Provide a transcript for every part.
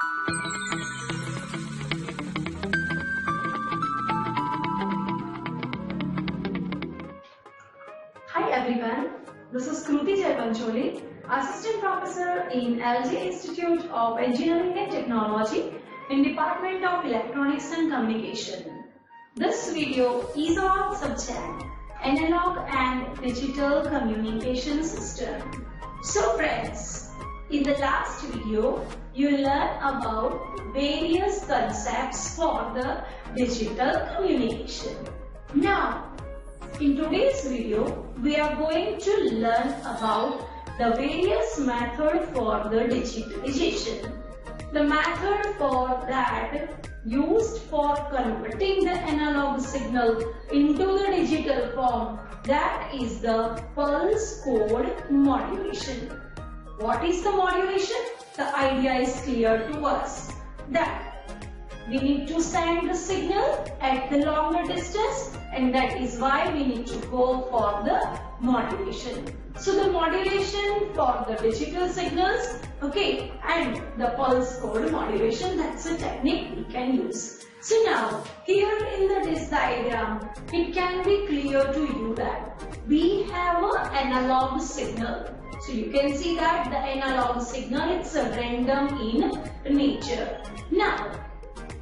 Hi everyone, this is Kruti Jaipancholi, Assistant Professor in LG Institute of Engineering and Technology in Department of Electronics and Communication. This video is on subject Analog and Digital Communication System. So friends, in the last video, you learned about various concepts for the digital communication. Now, in today's video, we are going to learn about the various methods for the digitalization. The method for that used for converting the analog signal into the digital form, that is the pulse code modulation. What is the modulation? The idea is clear to us that we need to send the signal at the longer distance, and that is why we need to go for the modulation. So the modulation for the digital signals, okay, and the pulse code modulation, that's a technique we can use. So now, here in this diagram, it can be clear to you that we have an analog signal. So you can see that the analog signal, it's a random in nature. Now,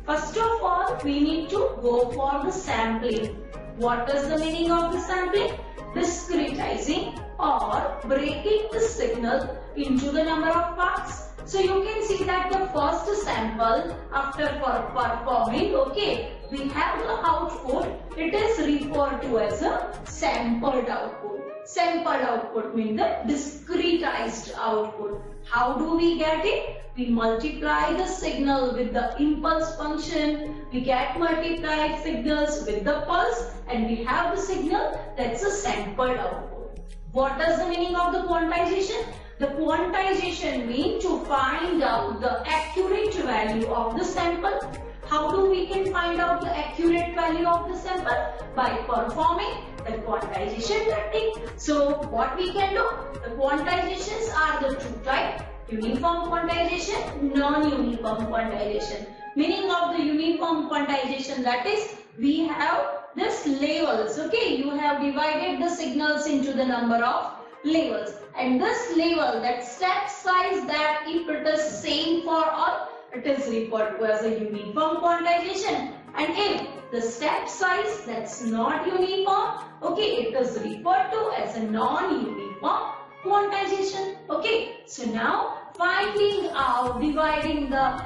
first of all, we need to go for the sampling. What is the meaning of the sampling? Discretizing or breaking the signal into the number of parts. So you can see that the first sample after performing, okay, we have the output. It is referred to as a sampled output. Sampled output means the discretized output. How do we get it? We multiply the signal with the impulse function. We get multiplied signals with the pulse, and we have the signal that's a sampled output. What does the meaning of the quantization? The quantization means to find out the accurate value of the sample. How do we can find out the accurate value of the sample? By performing the quantization technique. So what we can do? The quantizations are the two types: uniform quantization, non-uniform quantization. Meaning of the uniform quantization, that is, we have this levels, okay, you have divided the signals into the number of levels, and this level, that step size, that if it is same for all, it is referred to as a uniform quantization. And if the step size that's not uniform, okay, it is referred to as a non-uniform quantization. Okay, so now finding out, dividing the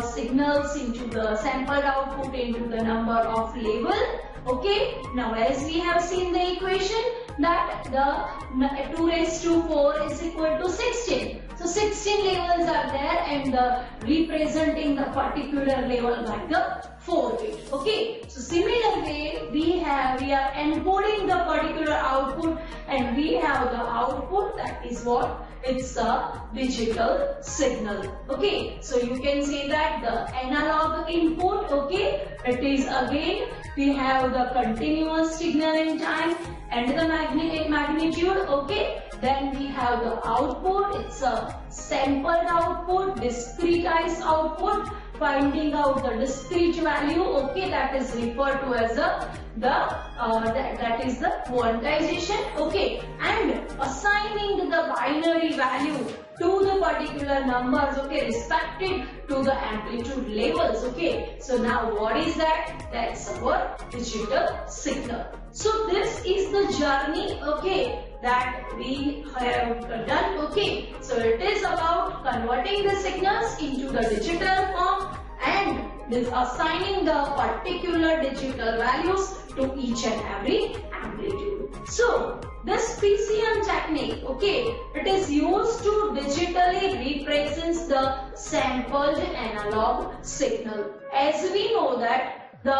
signals into the sampled output into the number of level. Okay, now as we have seen the equation that the 2 raised to 4 is equal to 16. So 16 levels are there, and representing the particular level by the 4 bit. Okay, so similar way we are encoding the particular output, and we have the output, that is what? It's a digital signal. Okay, so you can see that the analog input, okay, it is again we have the continuous signal in time and the magnitude, okay. Then we have the output, it's a sampled output, discretized output, finding out the discrete value, okay, that is referred to as that is the quantization, okay, and assigning the binary value to the particular numbers, okay, respective to the amplitude levels, okay. So now what is that? That's our digital signal. So this is the journey, okay, that we have done, okay. So it is about converting the signals into the digital form and assigning the particular digital values to each and every amplitude. So this PCM technique, okay, it is used to digitally represent the sampled analog signal. As we know that the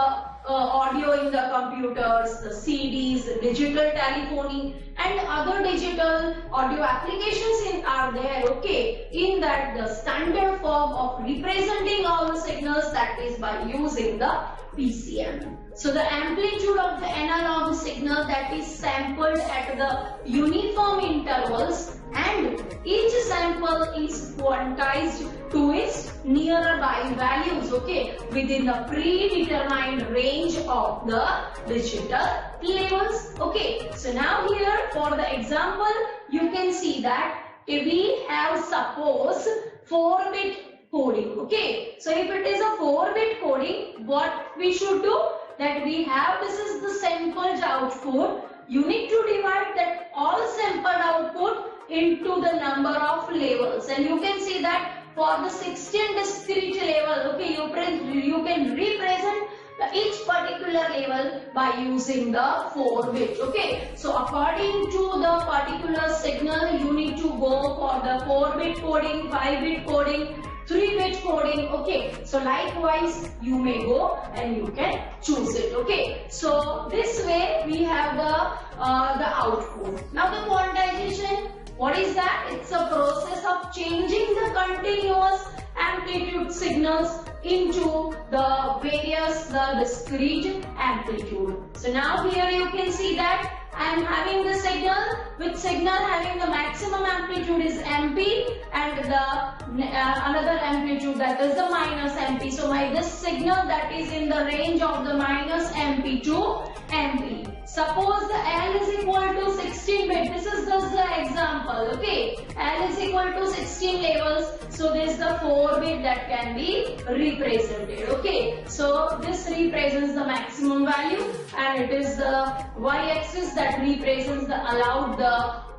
audio in the computers, the CDs, the digital telephony and other digital audio applications are there, okay, in that the standard form of representing all the signals, that is by using the PCM. So the amplitude of the analog signal, that is sampled at the uniform intervals, and each sample is quantized to its need. nearby values, okay, within the predetermined range of the digital levels. Okay, so now here for the example, you can see that we have suppose 4-bit coding. Okay, so if it is a 4-bit coding, what we should do, that we have, this is the sampled output. You need to divide that all sampled output into the number of levels, and you can see that for the 16 discrete level, okay, you can represent each particular level by using the 4-bit. Okay, so according to the particular signal, you need to go for the 4-bit coding, 5-bit coding, 3-bit coding. Okay, so likewise you may go and you can choose it. Okay, so this way we have the output. Now the quantization, what is that? It's a process of changing the continuous amplitude signals into the various discrete amplitude. So now here you can see that I am having the signal, with signal having the maximum amplitude is MP, and the another amplitude, that is the minus MP. So this signal that is in the range of the minus MP to MP. Suppose the L is equal to 16 bit. This is just the example. Okay, L is equal to 16 levels. So this is the 4-bit that can be represented. Okay, so this represents the maximum value, and it is the y-axis that represents the allowed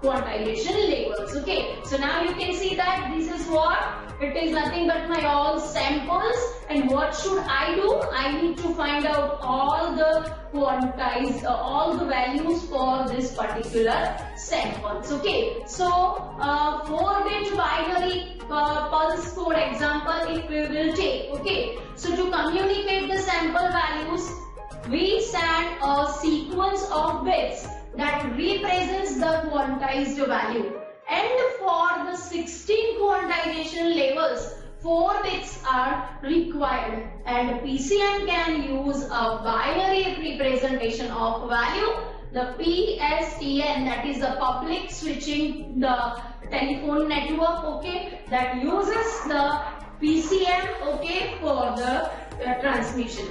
quantization levels. Okay, so now you can see that this is what? It is nothing but my all samples, and what should I do? I need to find out all the all the values for this particular samples. Okay, so 4-bit binary pulse code example if we will take. Okay, so to communicate the sample values, we send a sequence of bits that represents the quantized value, and for the 16 quantization levels, 4 bits are required, and PCM can use a binary representation of value, the PSTN, that is the public switching the telephone network, okay, that uses the PCM, okay, for the transmission.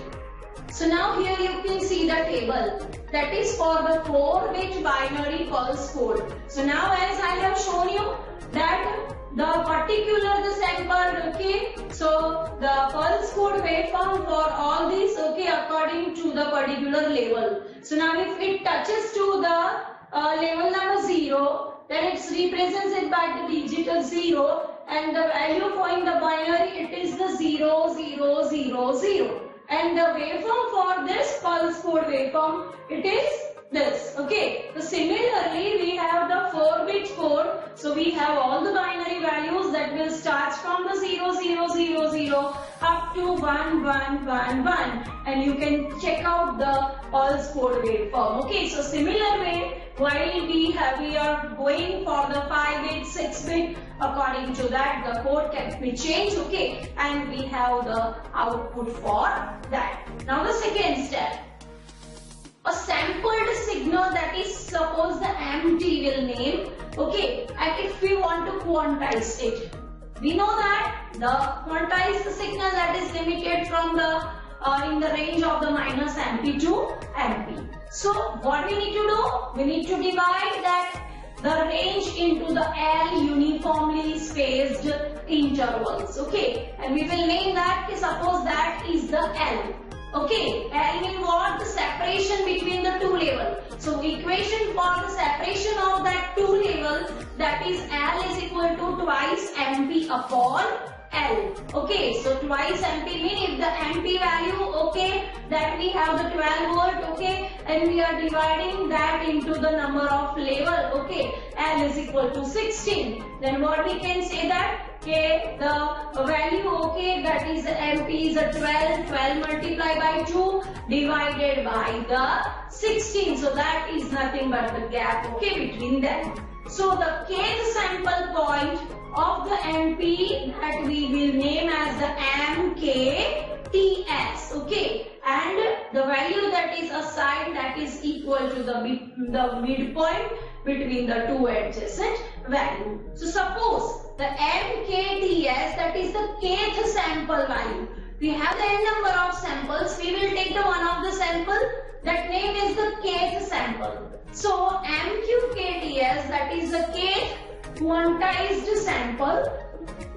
So now here you can see the table that is for the 4-bit binary pulse code. So now as I have shown you that the particular sample, okay, so the pulse code waveform for all these, okay, according to the particular level. So now if it touches to the level number 0, then it represents it by the digit 0, and the value for in the binary, it is the 0, 0, 0, 0. And the waveform for this pulse code waveform, it is this. Okay, so similarly we have the 4-bit code, so we have all the binary values that will start from the 0, 0, 0, 0 up to 1, 1, 1, 1, and you can check out the pulse code waveform. Okay, so similar way, while we are going for the 5-bit, 6-bit, according to that the code can be changed, okay, and we have the output for that. Now the second step, a sampled signal, that is suppose the MT will name, okay, and if we want to quantize it, we know that the quantized signal that is limited from the in the range of the minus MP to MP. So what we need to do? We need to divide that the range into the L uniformly spaced intervals. Okay, and we will name that, suppose that is the L. Okay, L means what? The separation between the two levels. So equation for the separation of that two levels, that is L is equal to twice MP upon L. Okay, so twice MP means if the MP value, okay, that we have the 12 volt, okay, and we are dividing that into the number of level, okay, L is equal to 16. Then what we can say that, okay, the value, okay, that is MP is a 12, 12 multiplied by 2 divided by the 16. So that is nothing but the gap, okay, between them. So the kth sample point of the MP that we will name as the MKTS, okay, and the value that is assigned, that is equal to the midpoint, between the two adjacent value. So suppose the MKTS, that is the kth sample value. We have the n number of samples. We will take the one of the sample. That name is the kth sample. So MQKTS, that is the kth quantized sample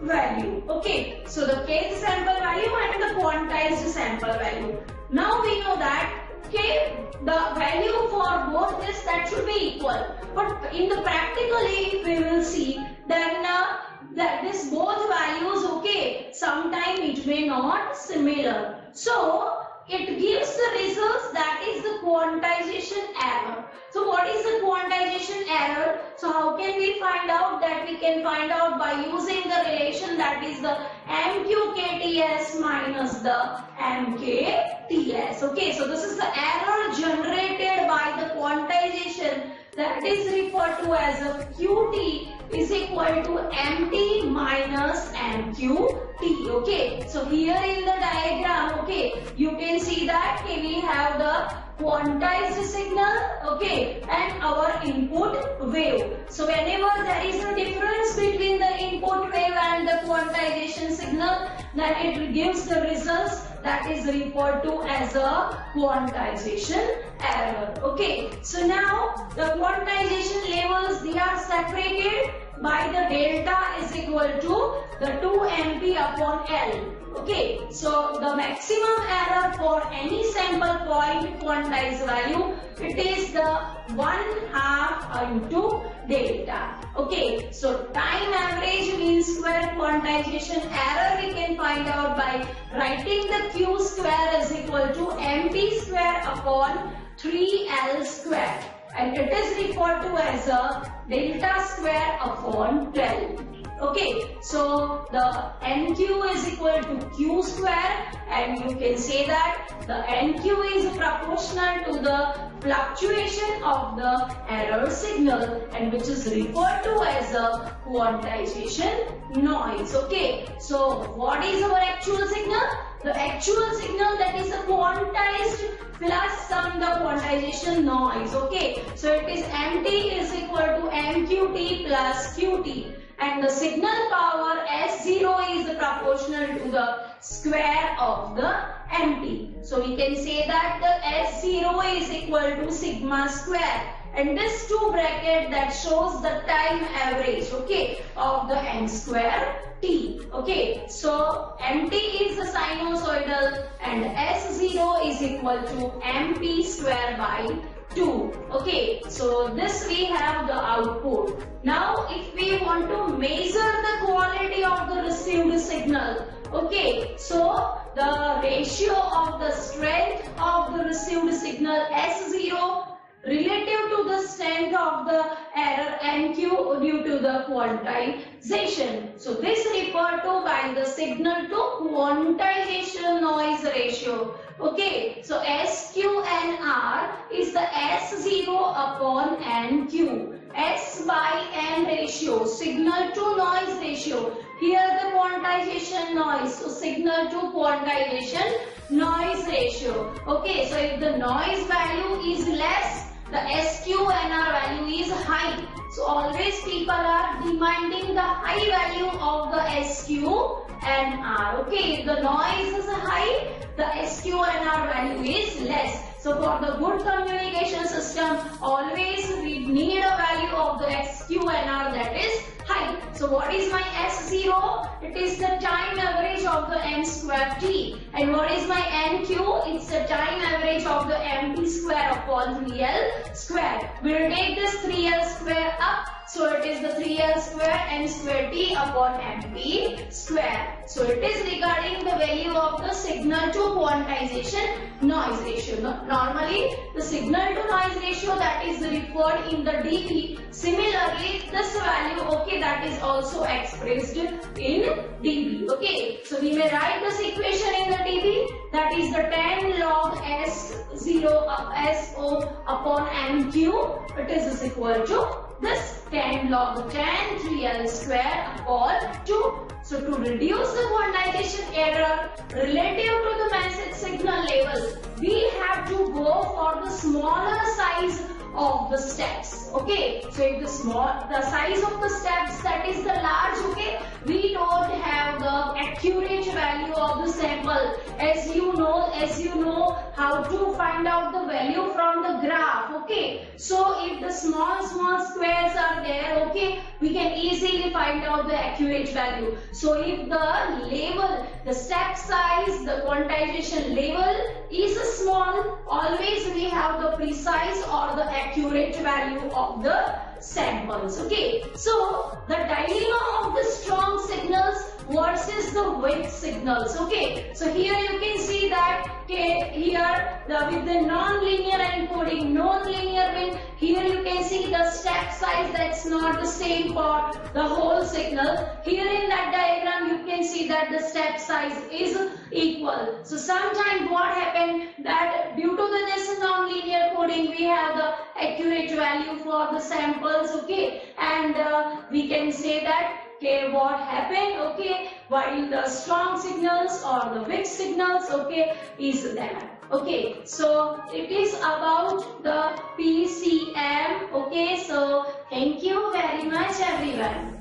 value. Okay. So the kth sample value and the quantized sample value. Now we know that the value for both this, that should be equal. But in the practically we will see then that this both values, okay, sometime it may not similar. So it gives the results, that is the quantization error. So what is the quantization error? So how can we find out that? We can find out by using the relation, that is the MQKTS minus the MKTS. Okay, so this is the error generated by the quantization, that is referred to as a QT is equal to MT minus MQT. Okay, so here in the diagram, okay, you can see that we have the quantized signal, okay, and our input wave. So whenever there is a difference between the input wave and the quantization signal, then it gives the results, that is referred to as a quantization error. Okay, so now the quantization levels, they are separated by the delta is equal to the 2mp upon L. Okay, so the maximum error for any sample point quantized value, it is the 1/2 into delta. Okay, so time average mean square quantization error we can find out by writing the Q square is equal to mp square upon 3L square, and it is referred to as a delta square upon 12. Okay, so the NQ is equal to Q square, and you can say that the NQ is proportional to the fluctuation of the error signal, and which is referred to as a quantization noise. Okay, so what is our actual signal? The actual signal, that is a quantized plus some the quantization noise. Okay, so it is MT is equal to MQT plus QT. And the signal power S0 is proportional to the square of the MT. So we can say that the S0 is equal to sigma square. And this two bracket that shows the time average, okay, of the n square t. Okay, so MT is the sinusoidal and S0 is equal to MP square by 2. Okay, so this we have the output. Now if we want to measure the quality of the received signal, okay, so the ratio of the strength of the received signal S0 relative to the strength of the error NQ due to the quantization. So this referred to by the signal to quantization noise ratio. Okay, so SQNR is the S0 upon NQ. S by N ratio, signal to noise ratio. Here the quantization noise, so signal to quantization noise ratio. Okay, so if the noise value is less, the SQNR value is high. So always people are demanding the high value of the SQNR. Okay, if the noise is high, the SQNR value is less. So for the good communication system, always we need a value of the SQNR that is high. So what is my S0? It is the time average of the n square t. And what is my NQ? It's the time average of the MP square upon 3L square. We'll take this 3L square up. So it is the 3L square n square t upon MP square. So it is regarding the value of the signal to quantization noise ratio. Normally the signal to noise ratio that is referred in the dB. Similarly this value, okay, that is also expressed in dB. Okay, so we may write this equation in the dB, that is the 10 log S0 SO upon MQ. It is equal to this 10 log 10 3L square upon 2. So to reduce the quantization error relative to the message signal level, we have to go go for the smaller size of the steps. Okay, so if the size of the steps that is the large, okay, we don't have the accurate value of the sample. As you know how to find out the value from the graph. Okay, so if the small squares are there, okay, we can easily find out the accurate value. So if the step size, the quantization level is small, always we have the precise or the accurate value of the samples. Okay, so the dilemma of the strong signals versus the weak signals. Okay, so here you can see that, okay, here with the non-linear encoding, non-linear mean here you can see the step size that's not the same for the whole signal. Here in that diagram you can see that the step size is equal. So sometimes what happened that due to this non-linear coding we have the accurate value for the samples. Okay, and we can say that, okay, what happened, okay, while the strong signals or the weak signals, okay, is there. Okay, so it is about the PCM. Okay, so thank you very much everyone.